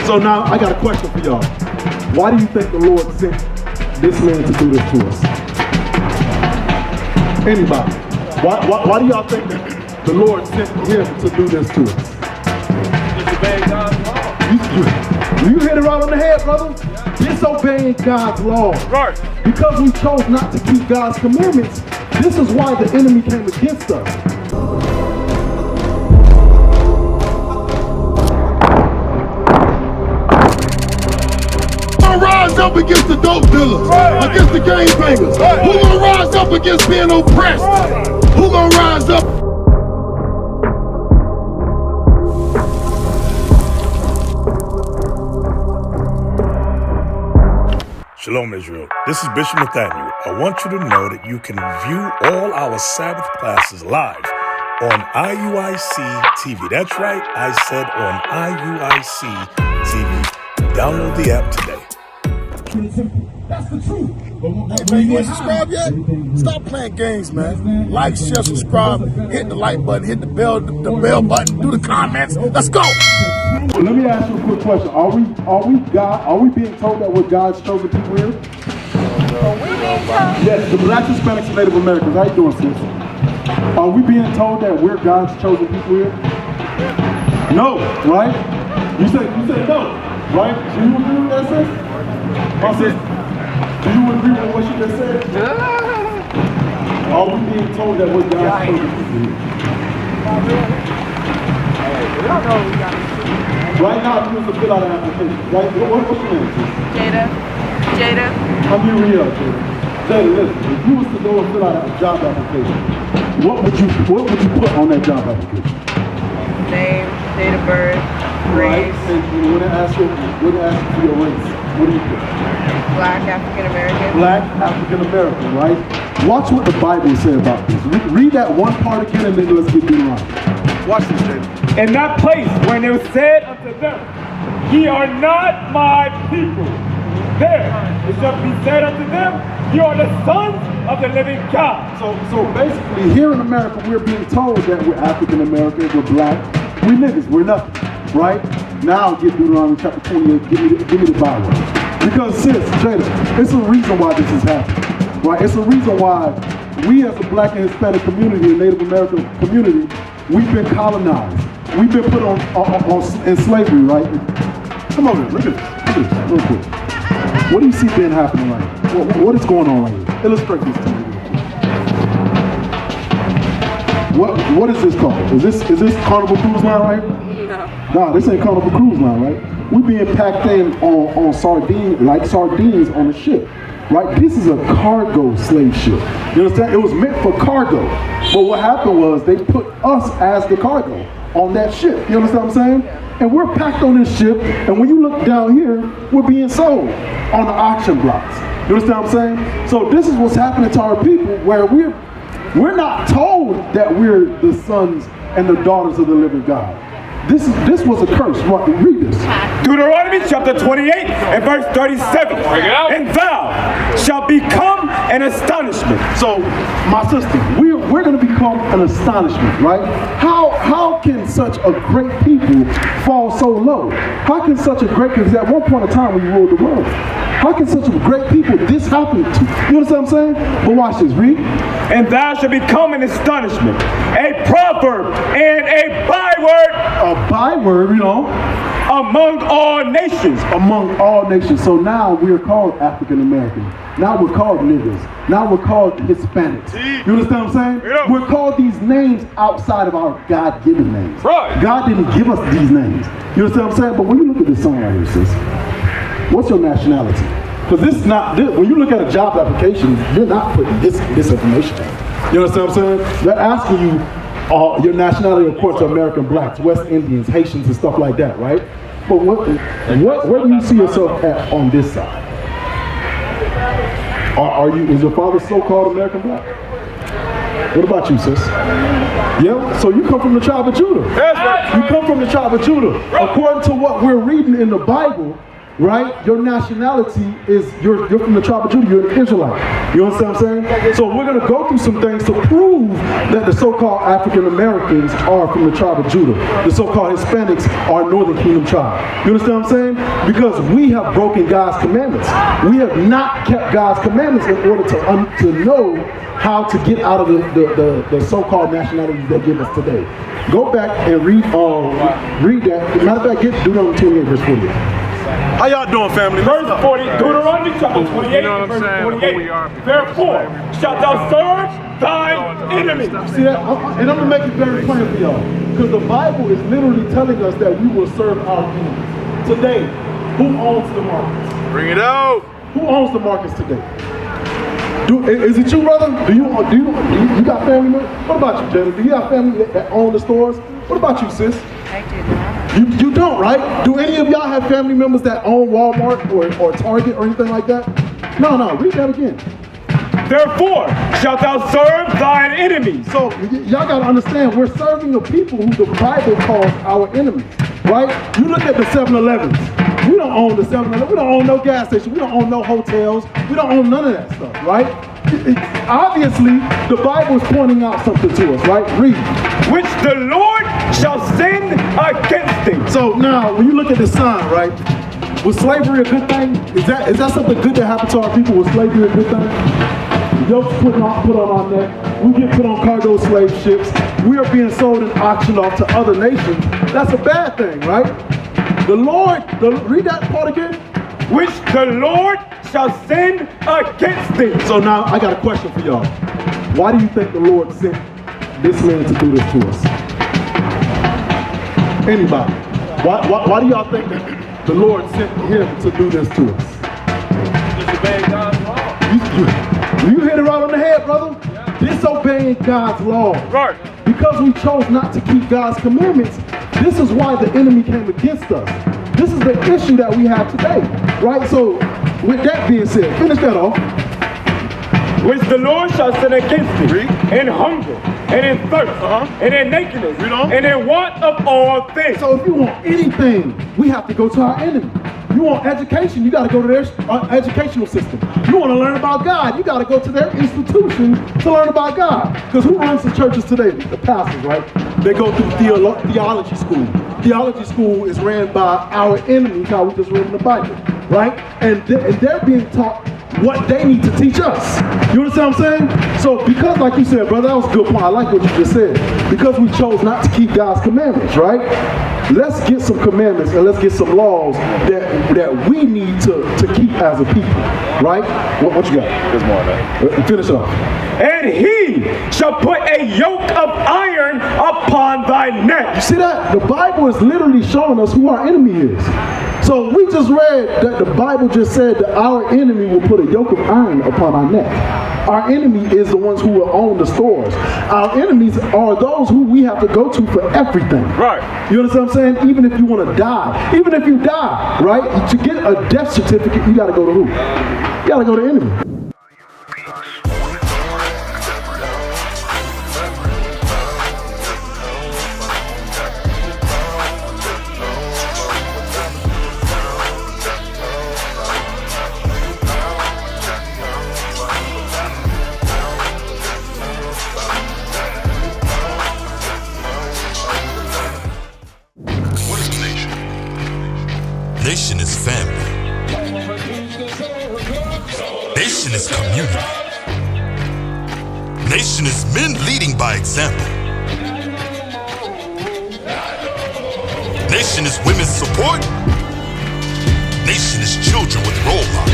So now I got a question for y'all. Why do you think the Lord sent this man to do this to us? Anybody? Why do y'all think that the Lord sent him to do this to us? Disobeying God's law. You hit it right on the head, brother. Disobeying God's law. Right. Because we chose not to keep God's commandments, this is why the enemy came against us. Rise up against the dope dealers, against the gang bangers. Who gonna rise up against being oppressed? Who gonna rise up? Shalom, Israel. This is Bishop Nathaniel. I want you to know that you can view all our Sabbath classes live on IUIC TV. That's right, I said on IUIC TV. Download the app today. That's the truth. Hey man, you ain't subscribed yet? Stop playing games, man. Like, share, subscribe, hit the like button, hit the bell button, do the comments. Let's go. Well, let me ask you a quick question. Are we being told that we're God's chosen people here? Yes, the Blacks, Hispanics, and Native Americans. How you doing, sis? Are we being told that we're God's chosen people here? No, right? You said no, right? Do you agree with that, sis? Sis, do you agree with what she just said? Are we being told that we're God's chosen people here? We don't know who got it. Right now, you have to fill out an application. Right? What's your name, sis? Jada. I'm being real, Jada. Jada, listen. If you was to go and fill out a job application, what would you put on that job application? Name, date of birth, race. And when they ask you for your race, what do you put? Black, African American. Black, African American, right? Watch what the Bible says about this. Read that one part again, and then let's get Deuteronomy. Watch this, Jada. In that place when it was said unto them, ye are not my people, there it shall be said unto them, you are the sons of the living God. So basically, here in America, we're being told that we're African American, we're black, we niggas, we're nothing, right? Now get Deuteronomy chapter 28, give me the Bible. Because sis, Jada, it's a reason why this is happening, right? It's a reason why we as a black and Hispanic community, and Native American community, we've been colonized. We've been put in slavery, right? Come over here, look at this, real quick. What do you see being happening right here? What is going on right here? Illustrate this to me. What is this called? Is this Carnival Cruise Line right here? No, this ain't Carnival Cruise Line, right? We're being packed in on sardines, like sardines on a ship, right? This is a cargo slave ship. You understand? It was meant for cargo. But what happened was they put us as the cargo on that ship. You understand what I'm saying? And we're packed on this ship, and when you look down here, we're being sold on the auction blocks. You understand what I'm saying? So this is what's happening to our people, where we're not told that we're the sons and the daughters of the living God. This was a curse. Read this. Deuteronomy chapter 28 and verse 37. And thou shalt become an astonishment. So, my sister, we're going to become an astonishment, right? How can such a great people fall so low? How can such a great, because at one point in time we ruled the world. How can such a great people this happen to? You understand what I'm saying? But watch this, read. And thou shalt become an astonishment, a proverb, and a byword. A byword, you know. Among all nations. Among all nations. So now we're called African American. Now we're called niggers. Now we're called Hispanics. You understand what I'm saying? Yeah. We're called these names outside of our God-given names. Right. God didn't give us these names. You understand what I'm saying? But when you look at this song right here, sis, what's your nationality? Because this is not, when you look at a job application, you're not putting this information in. You understand what I'm saying? They're asking you your nationality, of course, American blacks, West Indians, Haitians, and stuff like that, right? But where do you see yourself at on this side? Is your father so-called American black? What about you, sis? Yeah? So you come from the tribe of Judah. That's right. You come from the tribe of Judah. According to what we're reading in the Bible, right? Your nationality is, you're from the tribe of Judah, you're an Israelite. You understand what I'm saying? So we're going to go through some things to prove that the so-called African Americans are from the tribe of Judah. The so-called Hispanics are Northern Kingdom tribe. You understand what I'm saying? Because we have broken God's commandments. We have not kept God's commandments in order to know how to get out of the so-called nationalities they give us today. Go back and read that. Matter of fact, get Deuteronomy 28, verse 48. How y'all doing, family? Verse 40, Deuteronomy chapter 28, verse 48. Therefore, shalt thou serve thine enemies. See that? And I'm going to make it very plain for y'all. Because the Bible is literally telling us that we will serve our enemies. Today, who owns the markets? Bring it out. Who owns the markets today? Is it you, brother? Do you got family members? What about you, Jenna? Do you have family that own the stores? What about you, sis? I do not. You don't, right? Do any of y'all have family members that own Walmart or Target or anything like that? No, read that again. Therefore, shalt thou serve thine enemies. So y'all gotta understand, we're serving a people who the Bible calls our enemies, right? You look at the 7-Elevens. We don't own the 7-Eleven. We don't own no gas station. We don't own no hotels. We don't own none of that stuff, right? Obviously, the Bible is pointing out something to us, right? Read. Which the Lord shall send against thee. So now, when you look at the sign, right? Was slavery a good thing? Is that something good that happened to our people? Was slavery a good thing? Yokes put on our neck. We get put on cargo slave ships. We are being sold and auctioned off to other nations. That's a bad thing, right? The Lord, read that part again. Which the Lord shall send against thee. So now I got a question for y'all. Why do you think the Lord sent this man to do this to us? Anybody? Why do y'all think that the Lord sent him to do this to us? Disobeying God's law. You hit it right on the head, brother. Yeah. Disobeying God's law. Right. Because we chose not to keep God's commandments, this is why the enemy came against us. This is the issue that we have today, right? So, with that being said, finish that off. Which the Lord shall send against thee in hunger, and in thirst, and in nakedness, and in want of all things. So if you want anything, we have to go to our enemy. You want education, you got to go to their educational system. You want to learn about God, you got to go to their institution to learn about God. Because who runs the churches today? The pastors, right? They go through theology school. Theology school is ran by our enemies, how we just read in the Bible, right? And they're being taught what they need to teach us. You understand what I'm saying? So because, like you said, brother, that was a good point. I like what you just said. Because we chose not to keep God's commandments, right? Let's get some commandments and let's get some laws that we need to keep as a people, right? What you got? There's more of that. Finish it off. And he shall put a yoke of iron upon thy neck. You see that? The Bible is literally showing us who our enemy is. So we just read that the Bible just said that our enemy will put a yoke of iron upon our neck. Our enemy is the ones who will own the stores. Our enemies are those who we have to go to for everything. Right. You understand what I'm saying? Even if you want to die. Even if you die, right? To get a death certificate, you got to go to who? You got to go to the enemy. Nation is family. Nation is community. Nation is men leading by example. Nation is women's support. Nation is children with role models.